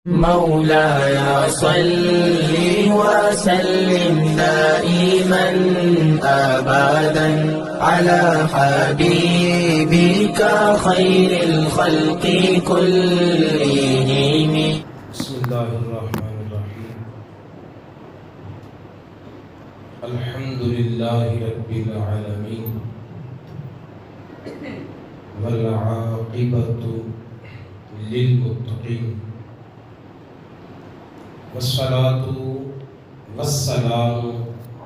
مولاي صل وسلم دائما أبدا على حبيبك خير الخلق كلهم. بسم الله الرحمن الرحيم. الحمد لله رب العالمين والعاقبة للمتقين والصلاة والسلام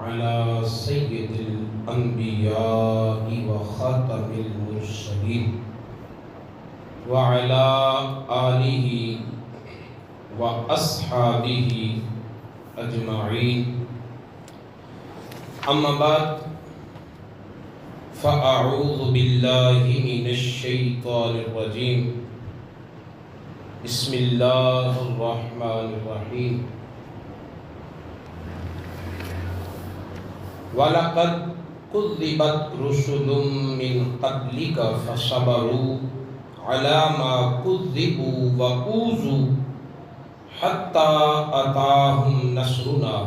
على سيد الأنبياء وخاتم المرسلين وعلى آله وأصحابه أجمعين. أما بعد فأعوذ بالله من الشيطان الرجيم. بسم الله الرحمن الرحيم. وَلَقَدْ كُذِّبَتْ رُسُلٌ مِّن قَبْلِكَ فَصَبَرُوا عَلَى مَا كُذِّبُوا وَأُوذُوا حَتَّى أَتَاهُمْ نَصْرُنَا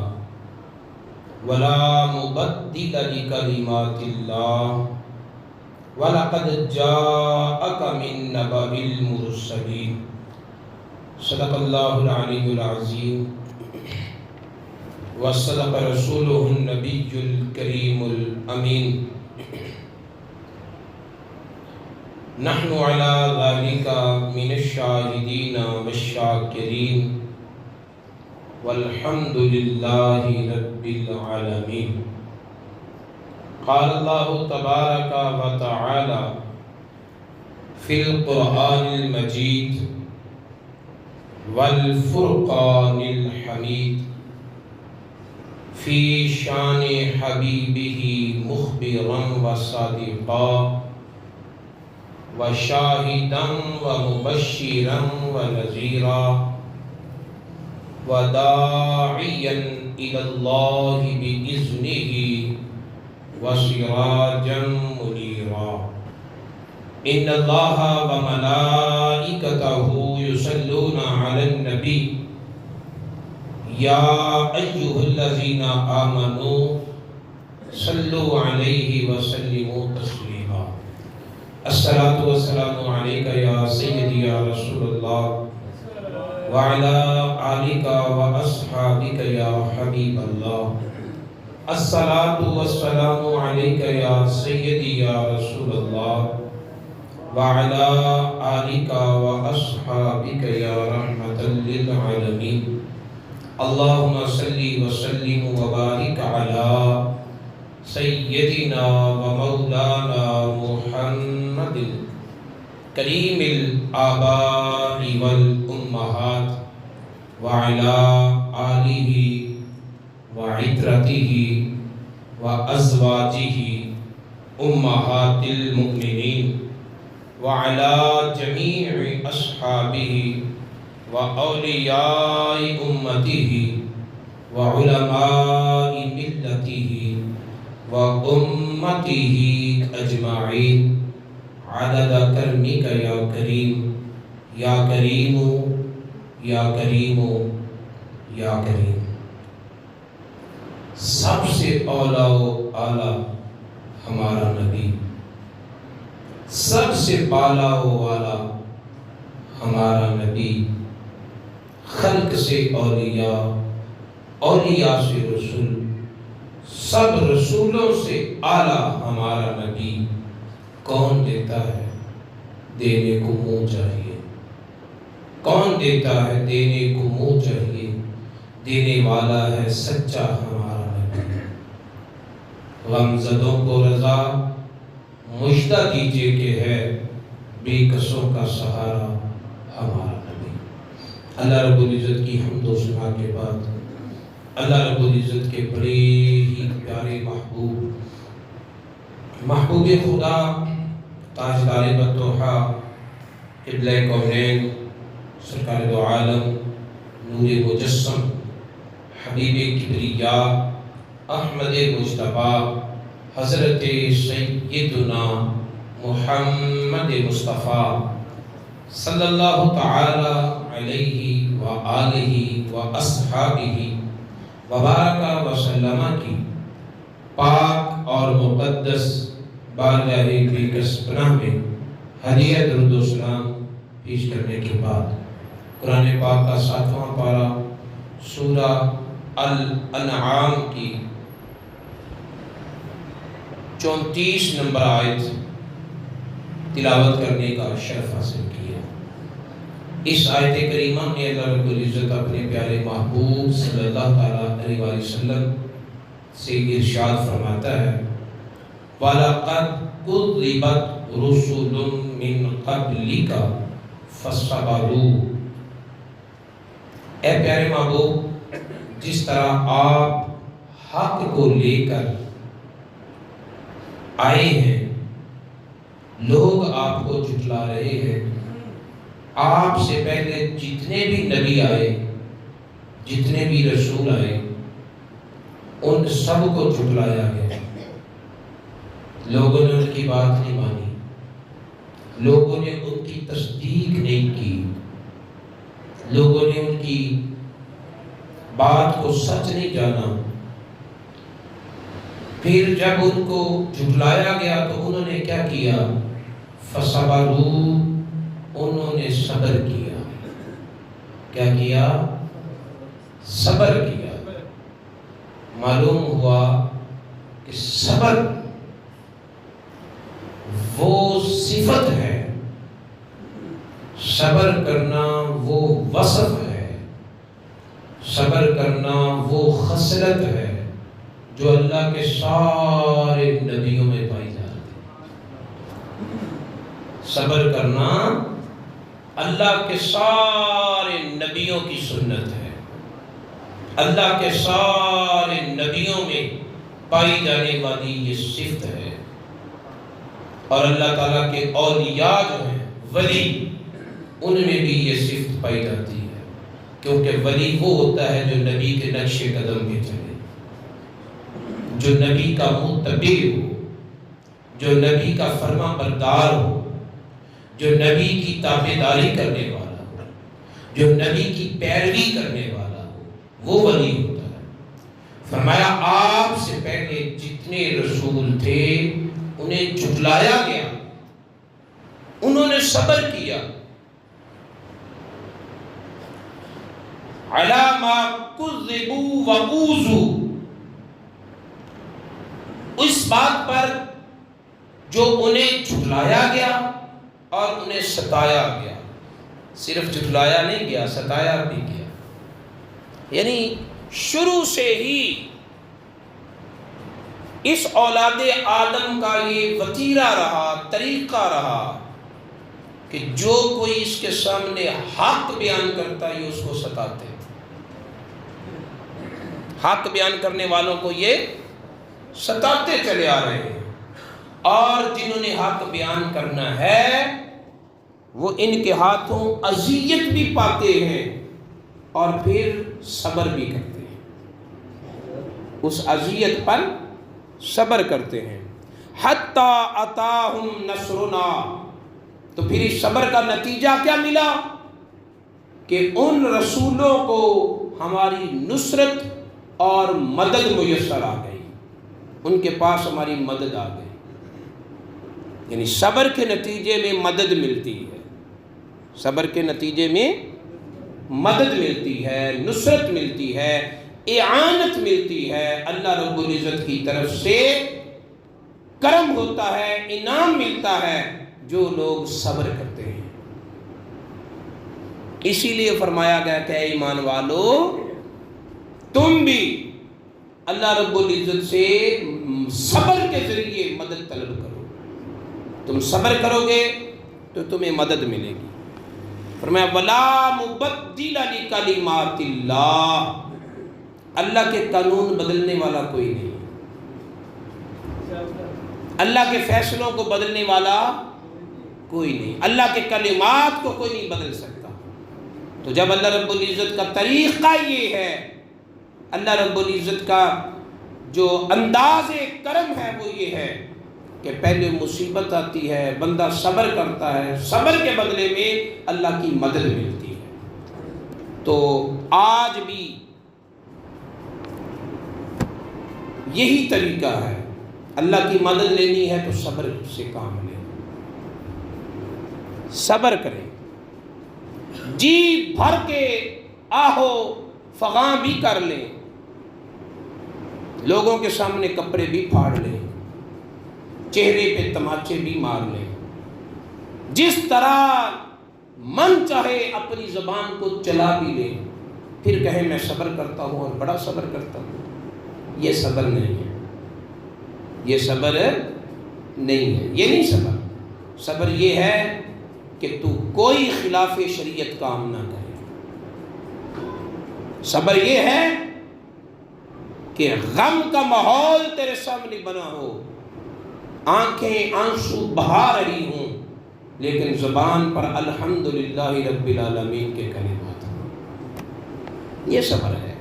وَلَا مُبَدِّلَ لِكَلِمَاتِ اللَّهِ وَلَقَدْ جَاءَكَ مِن نَّبَإِ الْمُرْسَلِينَ. صدق اللہ العلی العظیم وصدق رسولہ النبی الکریم الامین. نحن علی ذلك من الشاہدین والشاکرین والحمد للہ رب العالمین. قال اللہ تبارک و تعالی فی القرآن المجید والفرقان الحمید فی شان حبیبہ مخبرا وصادقا وشاہدا ومبشرا ونذیرا وداعیا الی اللہ بإذنہ وسراجا منیرا. ان اللہ وملائکتہ یصلون علی النبی یا ایھا الذین آمنوا صلوا علیہ وسلموا تسلیما. الصلاۃ والسلام علیک یا سیدی یا رسول اللہ وعلی آلک واصحابک یا حبیب اللہ. الصلاۃ والسلام علیک یا سیدی یا رسول اللہ وعلی آلک واصحابک یا رحمۃ للعالمین. اللہم صلی وسلم وبارک علی سیدنا ومولانا محمد کریم الآباء والأمہات وعلی آلہ وعترتہ وازواجہ امہات المؤمنین وعلی جمیع اصحابہ وأولیاء أمته وعلماء ملته وأمته أجمعين عدد کرمك یا کریم یا کریم یا کریم یا کریم. سب سے اولا و اعلیٰ ہمارا نبی، سب سے بالا و اعلیٰ ہمارا نبی، خلق سے اولیاء، اولیاء سے رسول، سب رسولوں سے اعلیٰ ہمارا نبی. کون دیتا ہے؟ دینے کو منہ چاہیے. کون دیتا ہے؟ دینے کو منہ چاہیے. دینے والا ہے سچا ہمارا نبی. غمزدوں کو رضا مژدہ دیجئے کہ ہے بے کسوں کا سہارا ہمارا نبی. اللہ رب العزت کی حمد و ثنا کے بعد اللہ رب العزت کے بڑے ہی پیارے محبوب خدا، تاجدار بطوحہ، قبلہ کونین، سرکار دو عالم، نور مجسم، حبیب کبریاء، احمد مجتبیٰ، حضرت سیدنا محمد مصطفیٰ صلی اللہ تعالی علیہ آلہ و اصحابہ وبارک وسلم کی پاک اور مقدس بارگاہ بیکس پناہ میں ہدیہ درود و سلام پیش کرنے کے بعد قرآن پاک کا 7واں پارہ سورہ الانعام کی 34 نمبر آیت تلاوت کرنے کا شرف حاصل کیا۔ اس آیت کریمہ میں اللہ رب العزت اپنے پیارے محبوب صلی اللہ تعالیٰ علیہ وآلہ وسلم سے ارشاد فرماتا ہے وَلَقَدْ كُذِّبَتْ رُسُلٌ مِّن قَبْلِكَ فَصَبَرُوا۔ اے پیارے محبوب، جس طرح آپ حق کو لے کر آئے ہیں، لوگ آپ کو جھٹلا رہے ہیں، آپ سے پہلے جتنے بھی نبی آئے، جتنے بھی رسول آئے، ان سب کو جھٹلایا گیا۔ لوگوں نے ان کی بات نہیں مانی، لوگوں نے ان کی تصدیق نہیں کی، لوگوں نے ان کی بات کو سچ نہیں جانا۔ پھر جب ان کو جھٹلایا گیا تو انہوں نے کیا کیا؟ فَصَبَرُوا، انہوں نے صبر کیا۔ کیا کیا؟ صبر کیا۔ معلوم ہوا کہ صبر وہ صفت ہے، صبر کرنا وہ وصف ہے، صبر کرنا وہ خصلت ہے جو اللہ کے سارے نبیوں میں پائی جاتی ہے۔ صبر کرنا اللہ کے سارے نبیوں کی سنت ہے، اللہ کے سارے نبیوں میں پائی جانے والی یہ صفت ہے۔ اور اللہ تعالیٰ کے اولیاء جو ہیں، ولی، ان میں بھی یہ صفت پائی جاتی ہے، کیونکہ ولی وہ ہوتا ہے جو نبی کے نقش قدم پہ چلے، جو نبی کا متبع ہو، جو نبی کا فرما بردار ہو، جو نبی کی تابعداری کرنے والا ہو، جو نبی کی پیروی کرنے والا ہو، وہ ولی ہوتا ہے۔ فرمایا آپ سے پہلے جتنے رسول تھے انہیں جھٹلایا گیا، انہوں نے صبر کیا۔ عَلَى مَا كُذِّبُوا وَأُوذُوا، اس بات پر جو انہیں جھٹلایا گیا اور انہیں ستایا گیا۔ صرف جھٹلایا نہیں گیا، ستایا بھی گیا۔ یعنی شروع سے ہی اس اولاد آدم کا یہ وتیرہ رہا، طریقہ رہا کہ جو کوئی اس کے سامنے حق بیان کرتا ہے یہ اس کو ستاتے، حق بیان کرنے والوں کو یہ ستاتے چلے آ رہے ہیں، اور جنہوں نے حق بیان کرنا ہے وہ ان کے ہاتھوں اذیت بھی پاتے ہیں اور پھر صبر بھی کرتے ہیں، اس اذیت پر صبر کرتے ہیں۔ حَتَّى أَتَاهُمْ نَصْرُنَا، تو پھر اس صبر کا نتیجہ کیا ملا کہ ان رسولوں کو ہماری نصرت اور مدد میسر آ گئی، ان کے پاس ہماری مدد آ گئی۔ یعنی صبر کے نتیجے میں مدد ملتی ہے، صبر کے نتیجے میں مدد ملتی ہے، نصرت ملتی ہے، اعانت ملتی ہے، اللہ رب العزت کی طرف سے کرم ہوتا ہے، انعام ملتا ہے جو لوگ صبر کرتے ہیں۔ اسی لیے فرمایا گیا کہ اے ایمان والو، تم بھی اللہ رب العزت سے صبر کے ذریعے مدد طلب کرو، تم صبر کرو گے تو تمہیں مدد ملے گی۔ فرمایا وَلَا مُبَدِّلَ لِكَلِمَاتِ اللَّهِ، اللہ کے قانون بدلنے والا کوئی نہیں، اللہ کے فیصلوں کو بدلنے والا کوئی نہیں، اللہ کے کلمات کو کوئی نہیں بدل سکتا۔ تو جب اللہ رب العزت کا طریقہ یہ ہے، اللہ رب العزت کا جو انداز کرم ہے وہ یہ ہے کہ پہلے مصیبت آتی ہے، بندہ صبر کرتا ہے، صبر کے بدلے میں اللہ کی مدد ملتی ہے۔ تو آج بھی یہی طریقہ ہے، اللہ کی مدد لینی ہے تو صبر سے کام لیں، صبر کریں، جی بھر کے آہو فغاں بھی کر لیں، لوگوں کے سامنے کپڑے بھی پھاڑ لیں، چہرے پہ تماچے بھی مار لیں، جس طرح من چاہے اپنی زبان کو چلا بھی لیں، پھر کہیں میں صبر کرتا ہوں اور بڑا صبر کرتا ہوں، یہ صبر نہیں ہے، یہ صبر نہیں ہے، یہ نہیں صبر۔ صبر یہ ہے کہ تو کوئی خلاف شریعت کام نہ کرے، صبر یہ ہے کہ غم کا ماحول تیرے سامنے بنا ہو، آنکھیں آنسو بہا رہی ہوں لیکن زبان پر الحمدللہ رب العالمین کے کلمات ہوں، یہ صبر ہے۔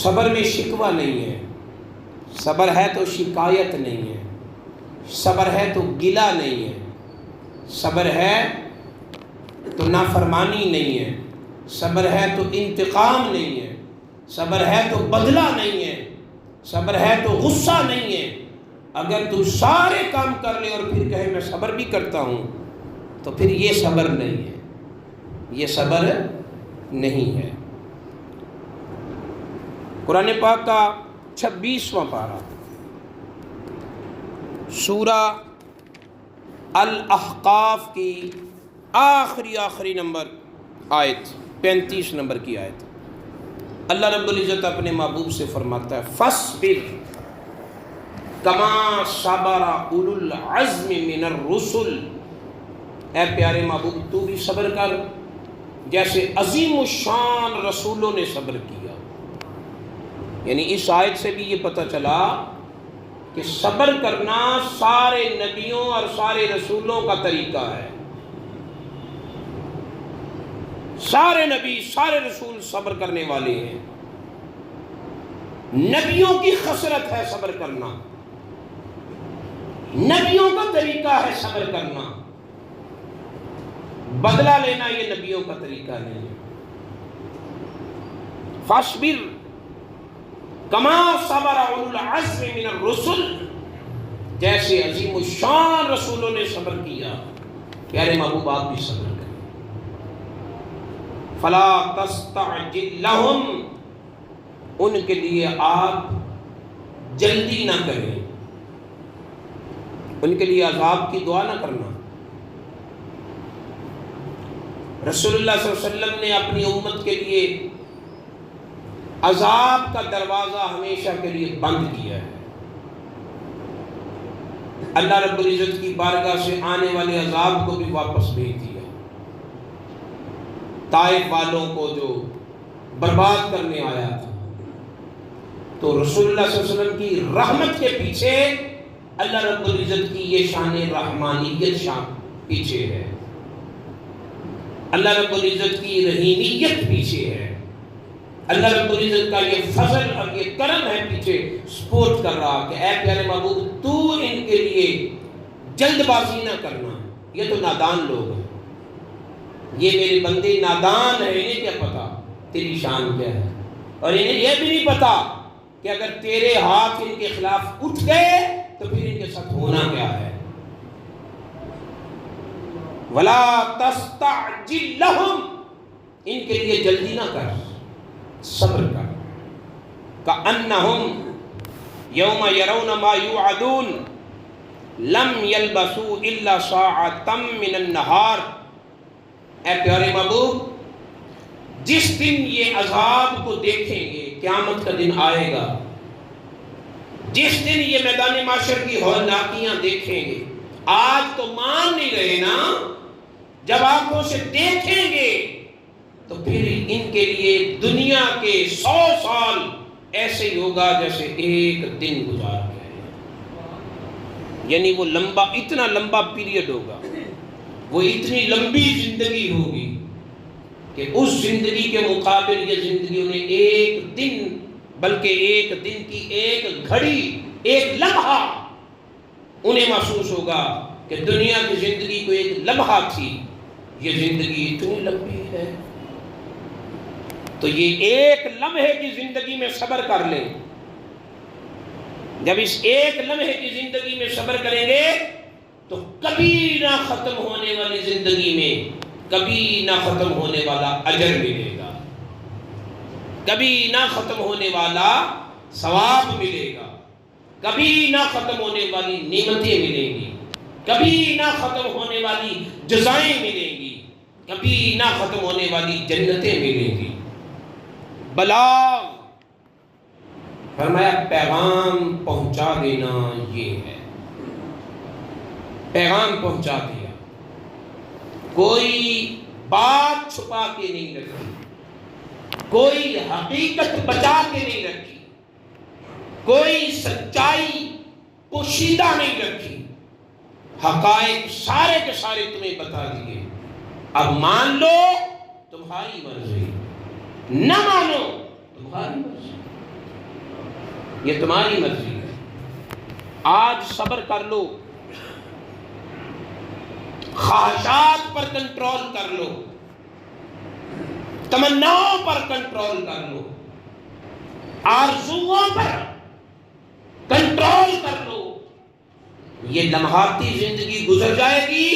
صبر میں شکوہ نہیں ہے، صبر ہے تو شکایت نہیں ہے، صبر ہے تو گلہ نہیں ہے، صبر ہے تو نافرمانی نہیں ہے، صبر ہے تو انتقام نہیں ہے، صبر ہے تو بدلہ نہیں ہے، صبر ہے تو غصہ نہیں ہے۔ اگر تو سارے کام کر لے اور پھر کہے میں صبر بھی کرتا ہوں تو پھر یہ صبر نہیں ہے، یہ صبر نہیں ہے۔ قرآن پاک کا 26واں پارہ سورہ الاحقاف کی آخری نمبر آیت 35 نمبر کی آیت، اللہ رب العزت اپنے محبوب سے فرماتا ہے فَاصْبِرْ کما صبر اولو العزم من الرسل، اے پیارے محبوب تو بھی صبر کر جیسے عظیم الشان رسولوں نے صبر کیا۔ یعنی اس آیت سے بھی یہ پتہ چلا کہ صبر کرنا سارے نبیوں اور سارے رسولوں کا طریقہ ہے، سارے نبی سارے رسول صبر کرنے والے ہیں، نبیوں کی خصلت ہے صبر کرنا، نبیوں کا طریقہ ہے صبر کرنا، بدلہ لینا یہ نبیوں کا طریقہ نہیں ہے۔ فاصبر کما صبر اولو العزم من الرسل، جیسے عظیم الشان رسولوں نے صبر کیا، پیارے محبوب آپ بھی صبر کریں۔ فلا تستعجل لهم، ان کے لیے آپ جلدی نہ کریں، ان کے لیے عذاب کی دعا نہ کرنا۔ رسول اللہ صلی اللہ علیہ وسلم نے اپنی امت کے لیے عذاب کا دروازہ ہمیشہ کے لیے بند کیا ہے۔ اللہ رب العزت کی بارگاہ سے آنے والے عذاب کو بھی واپس بھیج دیا، طائف والوں کو جو برباد کرنے آیا تھا، تو رسول اللہ صلی اللہ علیہ وسلم کی رحمت کے پیچھے اللہ رب العزت کی یہ شان رحمانیت شان پیچھے ہے، اللہ رب العزت کی رحیمیت پیچھے ہے، اللہ رب العزت کا یہ فضل اور یہ کرم ہے پیچھے سپورٹ کر رہا کہ اے پیارے محبوب تو ان کے لیے جلد بازی نہ کرنا، یہ تو نادان لوگ ہیں، یہ میرے بندے نادان ہیں، انہیں کیا پتا تیری شان کیا ہے، اور انہیں یہ بھی نہیں پتا کہ اگر تیرے ہاتھ ان کے خلاف اٹھ گئے تو پھر ان کے ساتھ ہونا کیا ہے۔ وَلَا تَسْتَعْجِلْ لَهُمْ، ان کے لیے جلدی نہ کر، صبر کر۔ كَأَنَّهُمْ يَوْمَ يَرَوْنَ مَا يُوعَدُونَ لَمْ يَلْبَثُوا إِلَّا سَاعَةً مِّنَ النَّهَارِ، اے پیارے محبوب جس دن یہ عذاب کو دیکھیں گے، قیامت کا دن آئے گا، جس دن یہ میدان معاشر کی ہولناکیاں دیکھیں گے، آج تو مان نہیں رہے نا، جب آنکھوں سے دیکھیں گے تو پھر ان کے لیے دنیا کے 100 سال ایسے ہی ہوگا جیسے ایک دن گزار گئے، یعنی وہ لمبا، اتنا لمبا پیریڈ ہوگا، وہ اتنی لمبی زندگی ہوگی کہ اس زندگی کے مقابل یہ زندگی انہیں ایک دن، بلکہ ایک دن کی ایک گھڑی، ایک لمحہ انہیں محسوس ہوگا کہ دنیا کی زندگی کو ایک لمحہ تھی، یہ زندگی اتنی لمبی ہے، تو یہ ایک لمحے کی زندگی میں صبر کر لیں. جب اس ایک لمحے کی زندگی میں صبر کریں گے تو کبھی نہ ختم ہونے والی زندگی میں کبھی نہ ختم ہونے والا اجر ملے گا، کبھی نہ ختم ہونے والا ثواب ملے گا، کبھی نہ ختم ہونے والی نعمتیں ملیں گی، کبھی نہ ختم ہونے والی جزائیں ملیں گی، کبھی نہ ختم ہونے والی جنتیں ملیں گی. بلاغ، فرمایا پیغام پہنچا دینا یہ ہے. پیغام پہنچا دیا، کوئی بات چھپا کے نہیں رکھی، کوئی حقیقت بچا کے نہیں رکھی، کوئی سچائی پوشیدہ نہیں رکھی. حقائق سارے کے سارے تمہیں بتا دیے. اب مان لو تمہاری مرضی، نہ مانو تمہاری مرضی، یہ تمہاری مرضی ہے. آج صبر کر لو، خواہشات پر کنٹرول کر لو، تمناؤں پر کنٹرول کر لو، آرزوؤں پر کنٹرول کر لو. یہ لمحاتی زندگی گزر جائے گی،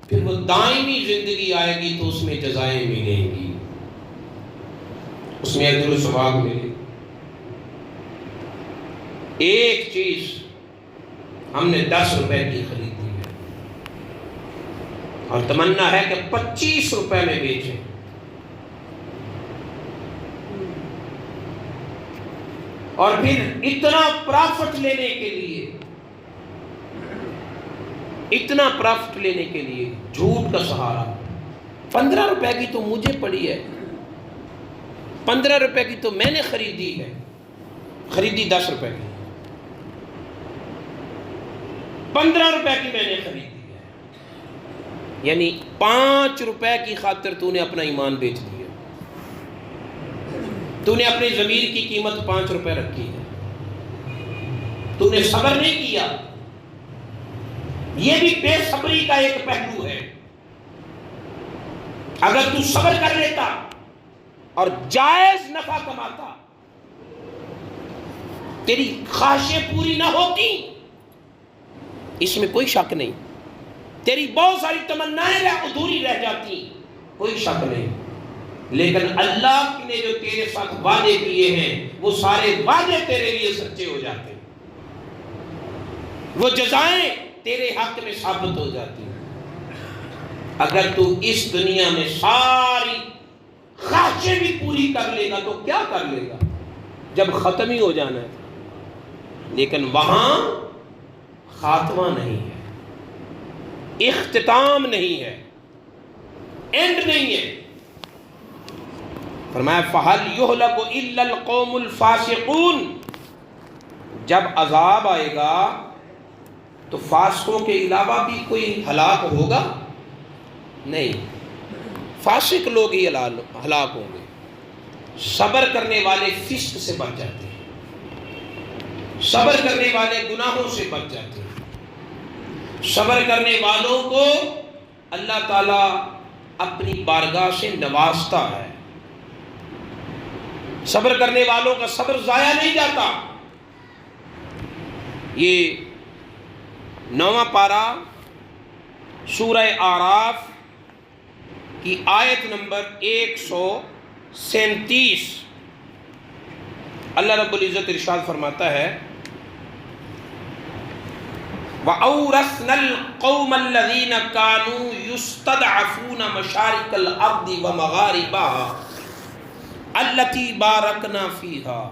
پھر وہ دائمی زندگی آئے گی تو اس میں جزائیں ملیں گی، اس میں اجر و ثواب ملے گی. ایک چیز ہم نے 10 روپے کی خریدی ہے اور تمنا ہے کہ 25 روپے میں بیچیں، اور پھر اتنا پرافٹ لینے کے لیے، اتنا پرافٹ لینے کے لیے جھوٹ کا سہارا. 15 روپے کی تو مجھے پڑی ہے، 15 روپے کی تو میں نے خریدی ہے، خریدی 10 روپے کی، 15 روپے کی میں نے خریدی ہے. یعنی 5 روپے کی خاطر تو نے اپنا ایمان بیچ دیا، تو نے اپنے ضمیر کی قیمت 5 روپے رکھی ہے، تو نے صبر نہیں کیا. یہ بھی بے صبری کا ایک پہلو ہے. اگر تو صبر کر لیتا اور جائز نفع کماتا، تیری خواہشیں پوری نہ ہوتی، اس میں کوئی شک نہیں. تیری بہت ساری تمنائیں ادھوری رہ جاتی، کوئی شک نہیں. لیکن اللہ نے جو تیرے ساتھ وعدے کیے ہیں وہ سارے وعدے تیرے لیے سچے ہو جاتے ہیں، وہ جزائیں تیرے حق میں ثابت ہو جاتی ہیں. اگر تو اس دنیا میں ساری خواہشیں بھی پوری کر لے گا تو کیا کر لے گا جب ختم ہی ہو جانا ہے. لیکن وہاں خاتمہ نہیں ہے، اختتام نہیں ہے، اینڈ نہیں ہے. فرمایا فَهَلْ يُهْلَكُ إِلَّا الْقَوْمُ الْفَاسِقُونَ، جب عذاب آئے گا تو فاسقوں کے علاوہ بھی کوئی ہلاک ہوگا نہیں، فاسق لوگ ہی ہلاک ہوں گے. صبر کرنے والے فسق سے بچ جاتے ہیں، صبر کرنے والے گناہوں سے بچ جاتے ہیں. صبر کرنے والوں کو اللہ تعالیٰ اپنی بارگاہ سے نوازتا ہے. صبر کرنے والوں کا صبر ضائع نہیں جاتا. یہ 9واں پارہ سورہ اعراف کی آیت نمبر 137، اللہ رب العزت ارشاد فرماتا ہے وَأَوْرَثْنَا الْقَوْمَ الَّذِينَ كَانُوا يُسْتَضْعَفُونَ مَشَارِقَ الْأَرْضِ وَمَغَارِبَهَا الَّتِي بَارَكْنَا فِيهَا.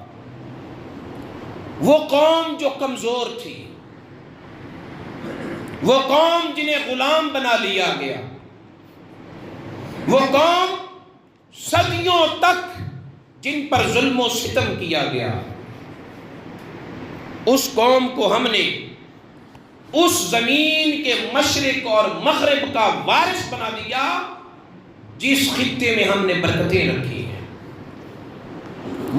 وہ قوم جو کمزور تھی، وہ قوم جنہیں غلام بنا لیا گیا، وہ قوم صدیوں تک جن پر ظلم و ستم کیا گیا، اس قوم کو ہم نے اس زمین کے مشرق اور مغرب کا وارث بنا دیا جس خطے میں ہم نے برکتیں رکھی ہیں.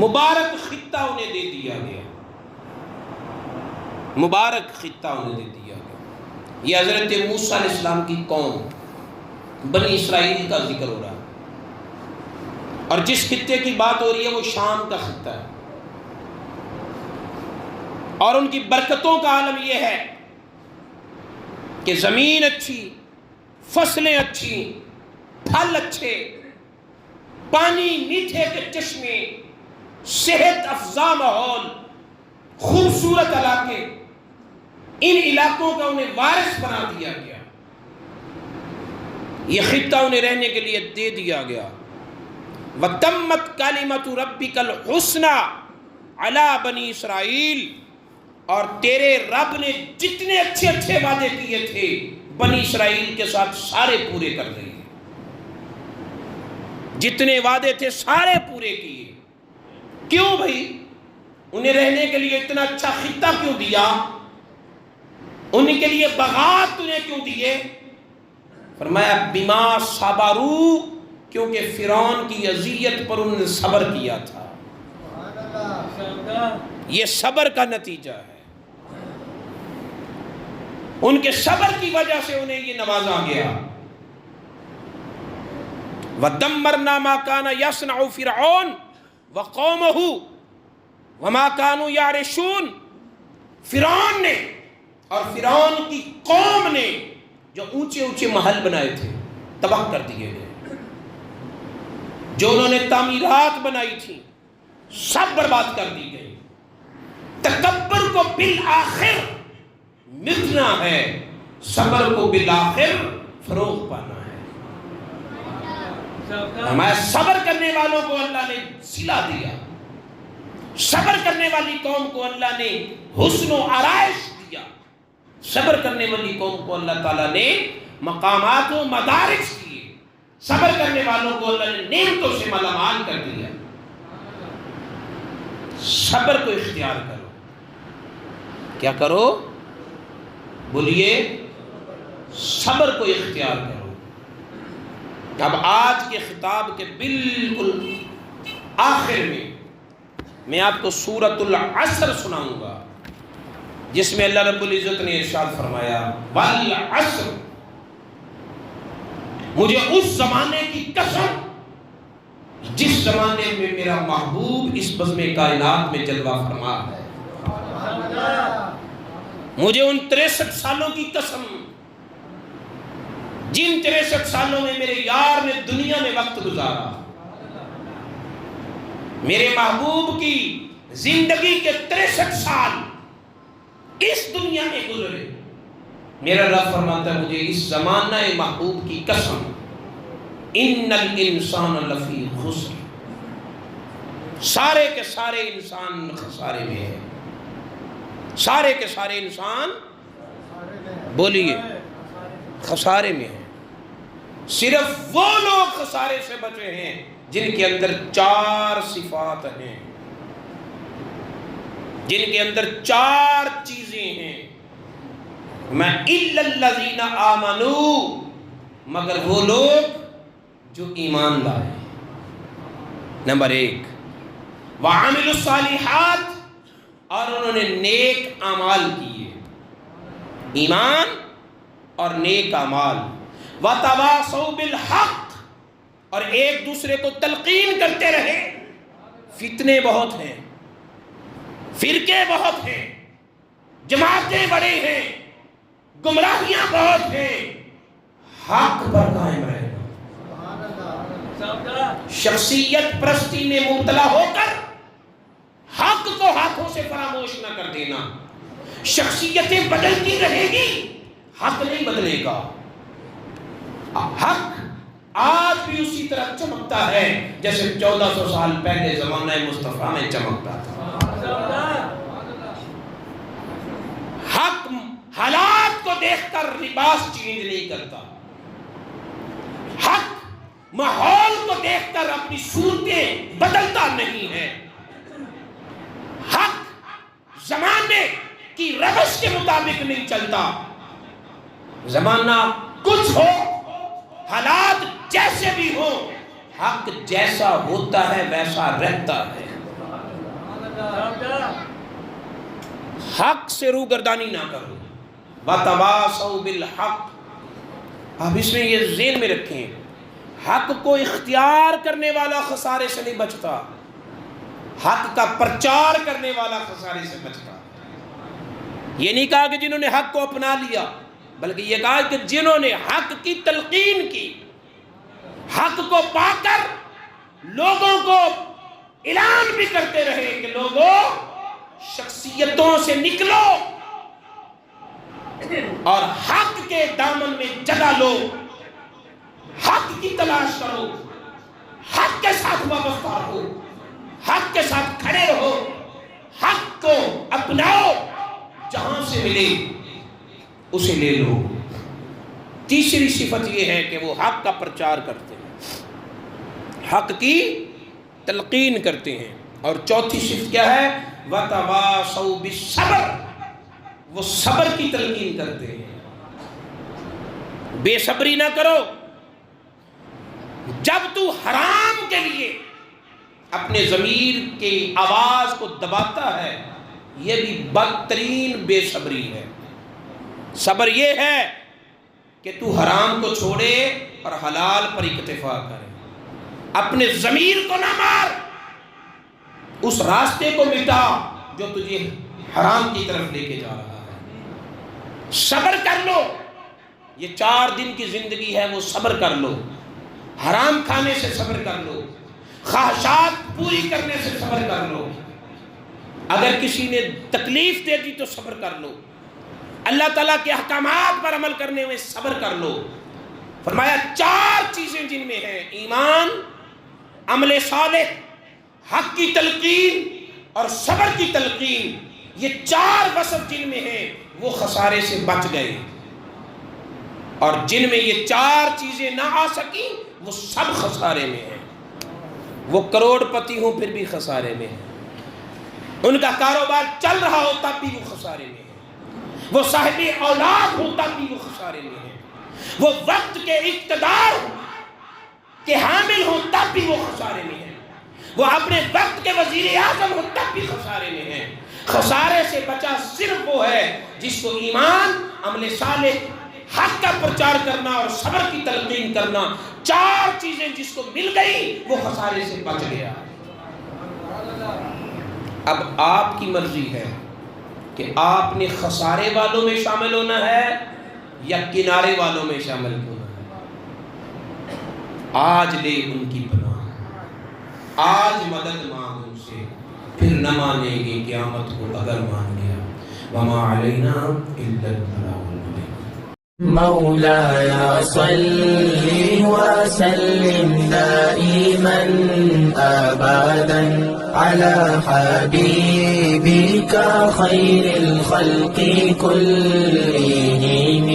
مبارک خطہ انہیں دے دیا گیا، مبارک خطہ انہیں دے دیا گیا. یہ حضرت موسیٰ علیہ السلام کی قوم بنی اسرائیل کا ذکر ہو رہا ہے، اور جس خطے کی بات ہو رہی ہے وہ شام کا خطہ ہے، اور ان کی برکتوں کا عالم یہ ہے کہ زمین اچھی، فصلیں اچھی، پھل اچھے، پانی میٹھے کے چشمے، صحت افزا ماحول، خوبصورت علاقے، ان علاقوں کا انہیں وارث بنا دیا گیا، یہ خطہ انہیں رہنے کے لیے دے دیا گیا۔ وَتَمَّتْ كَلِمَةُ رَبِّكَ الْحُسْنَى عَلَى بَنِي اسرائیل، اور تیرے رب نے جتنے اچھے اچھے وعدے کیے تھے بنی اسرائیل کے ساتھ سارے پورے کر دیے، جتنے وعدے تھے سارے پورے کیے۔ کیوں بھائی؟ انہیں رہنے کے لیے اتنا اچھا خطہ کیوں دیا؟ ان کے لیے باغات انہیں کیوں دیے؟ فرمایا بما صبروا، کیونکہ فرعون کی اذیت پر انہوں نے صبر کیا تھا، یہ صبر کا نتیجہ ہے، ان کے صبر کی وجہ سے انہیں یہ نوازا گیا۔ وَدَمَّرْنَا مَا كَانَ يَصْنَعُ فِرْعَوْنُ وَقَوْمُهُ وَمَا كَانُوا يَعْرِشُونَ، فرعون نے اور فرعون کی قوم نے جو اونچے اونچے محل بنائے تھے تباہ کر دیے گئے، جو انہوں نے تعمیرات بنائی تھی سب برباد کر دی گئی۔ تکبر کو بالآخر مٹنا ہے، صبر کو بالآخر فروغ پانا ہے۔ ہمارے صبر کرنے والوں کو اللہ نے صلہ دیا، صبر کرنے والی قوم کو اللہ نے حسن و آرائش دیا، صبر کرنے والی قوم کو اللہ تعالیٰ نے مقامات و مدارج دیے، صبر کرنے والوں کو اللہ نے نعمتوں سے مالا مال کر دیا۔ صبر کو اختیار کرو، کیا کرو؟ بولیے، صبر کو اختیار کرو۔ اب آج کے خطاب کے بالکل آخر میں آپ کو سورۃ العصر سناؤں گا، جس میں اللہ رب العزت نے ارشاد فرمایا والعصر، مجھے اس زمانے کی قسم جس زمانے میں میرا محبوب اس بزم کائنات میں جلوہ فرما ہے، مجھے ان 63 سالوں کی قسم جن 63 سالوں میں میرے یار نے دنیا میں وقت گزارا، میرے محبوب کی زندگی کے 63 سال اس دنیا میں گزرے، میرا رب فرماتا ہے مجھے اس زمانہ محبوب کی قسم ان الانسان لفی خسر، سارے کے سارے انسان خسارے میں ہیں، سارے کے سارے انسان بولیے خسارے میں ہیں۔ صرف وہ لوگ خسارے سے بچے ہیں جن کے اندر 4 صفات ہیں، جن کے اندر 4 چیزیں ہیں۔ میں الا الذین آمنوا، مگر وہ لوگ جو ایمان لائے، نمبر 1، وعملوا الصالحات، اور انہوں نے نیک اعمال کیے، ایمان اور نیک اعمال، وتواصوا بالحق، اور ایک دوسرے کو تلقین کرتے رہے۔ فتنے بہت ہیں، فرقے بہت ہیں، جماعتیں بڑے ہیں، گمراہیاں بہت ہیں، حق پر قائم رہنا، شخصیت پرستی میں مبتلا ہو کر حق کو ہاتھوں سے فراموش نہ کر دینا۔ شخصیتیں بدلتی رہے گی، حق نہیں بدلے گا۔ حق آج بھی اسی طرح چمکتا ہے جیسے 1400 سال پہلے زمانہ مصطفیٰ میں چمکتا تھا۔ حق حالات کو دیکھ کر لباس چینج نہیں کرتا، حق ماحول کو دیکھ کر اپنی صورتیں بدلتا نہیں ہے، حق زمانے کی روش کے مطابق نہیں چلتا۔ زمانہ کچھ ہو، حالات جیسے بھی ہو، حق جیسا ہوتا ہے ویسا رہتا ہے۔ حق سے روگردانی نہ کرو، وَتَوَاصَوْا بِالْحَقِّ، آپ اس میں یہ ذہن میں رکھیں، حق کو اختیار کرنے والا خسارے سے نہیں بچتا، حق کا پرچار کرنے والا خسارے سے بچتا۔ یہ نہیں کہا کہ جنہوں نے حق کو اپنا لیا، بلکہ یہ کہا کہ جنہوں نے حق کی تلقین کی، حق کو پا کر لوگوں کو اعلان بھی کرتے رہے کہ لوگوں شخصیتوں سے نکلو اور حق کے دامن میں جگہ لو، حق کی تلاش کرو، حق کے ساتھ وابستہ رہو، حق کے ساتھ کھڑے رہو، حق کو اپناؤ، جہاں سے ملے اسے لے لو۔ تیسری صفت یہ ہے کہ وہ حق کا پرچار کرتے ہیں، حق کی تلقین کرتے ہیں۔ اور چوتھی صفت کیا ہے؟ وَتَوَاصَوْا بِالصَّبْرِ، وہ صبر کی تلقین کرتے ہیں۔ بے صبری نہ کرو۔ جب تو حرام کے لیے اپنے ضمیر کی آواز کو دباتا ہے، یہ بھی بدترین بے صبری ہے۔ صبر یہ ہے کہ تو حرام کو چھوڑے اور حلال پر اکتفا کرے، اپنے ضمیر کو نہ مار، اس راستے کو مٹا جو تجھے حرام کی طرف لے کے جا رہا ہے۔ صبر کر لو، یہ 4 دن کی زندگی ہے، وہ صبر کر لو، حرام کھانے سے صبر کر لو، خواہشات پوری کرنے سے صبر کر لو، اگر کسی نے تکلیف دے دی تو صبر کر لو، اللہ تعالیٰ کے احکامات پر عمل کرنے میں صبر کر لو۔ فرمایا 4 چیزیں جن میں ہیں، ایمان، عمل صالح، حق کی تلقین اور صبر کی تلقین، یہ 4 وصف جن میں ہیں وہ خسارے سے بچ گئے، اور جن میں یہ 4 چیزیں نہ آ سکیں وہ سب خسارے میں ہیں۔ وہ کروڑ پتی ہوں پھر بھی خسارے میں ہیں، ان کا کاروبار چل رہا ہو تب بھی وہ خسارے میں ہیں، وہ صاحب اولاد ہو تب بھی وہ خسارے میں ہیں، وہ وقت کے اقتدار کے حامل ہو تب بھی وہ خسارے میں ہیں، وہ اپنے وقت کے وزیر اعظم ہو تب بھی خسارے میں ہیں۔ خسارے سے بچا صرف وہ ہے جس کو ایمان، عمل صالح، حق کا پرچار کرنا اور صبر کی تلقین کرنا، 4 چیزیں جس کو مل گئی وہ خسارے سے بچ گیا۔ اب آپ کی مرضی ہے کہ آپ نے خسارے والوں میں شامل ہونا ہے یا کنارے والوں میں شامل ہونا ہے۔ آج لے ان کی پناہ، آج مدد مانگ ان سے، پھر نہ مانیں گے قیامت کو اگر مان گیا۔ وما علینا الا البلاغ المبین۔ مولاي صل وسلم دائما أبدا على حبيبك خير الخلق كلهم